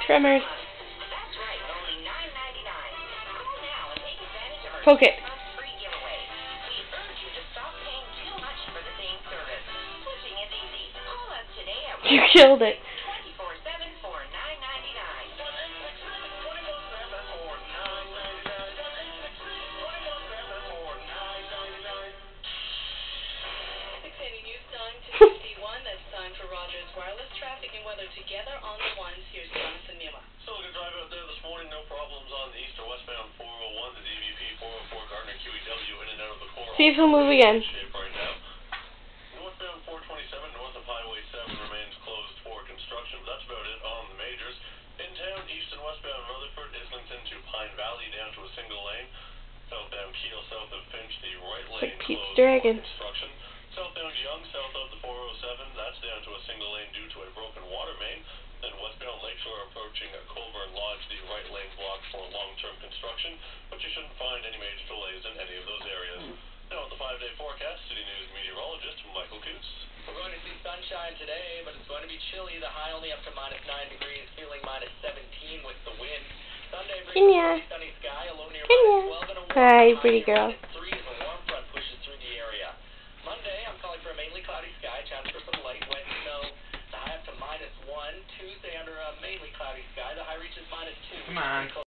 Tremors. Poke it. You killed it. That's time for Rogers Wireless traffic and weather together on the ones. Here's Jonathan Miller. Still a good drive out there this morning. No problems on the east or westbound 401, the DVP 404 Gardner QEW in and out of the core. See if he'll move again. Shape right now. Northbound 427 north of Highway 7 remains closed for construction. But that's about it on the majors. In town, east and westbound Rutherford, Islington to Pine Valley down to a single lane. Southbound Kiel south of Finch, the right lane like Pete's closed Dragon. for construction. Southbound Young south of the 407, that's down to a single lane due to a broken water main. Then westbound Lakeshore approaching Colburn Lodge, the right lane blocked for long-term construction, but you shouldn't find any major delays in any of those areas. Now, the 5-day forecast, City News meteorologist Michael Coos. We're going to see sunshine today, but it's going to be chilly. The high only up to -9 degrees, feeling -17 with the wind. Sunday brings a sunny sky, a low near -12 and a warm Hi, pretty girl. -3 as a warm front pushes through the area. Monday, I'm calling for a mainly cloudy sky, chance for some light wet snow. The high up to -1. Tuesday, under a mainly cloudy sky, the high reaches -2. Come on.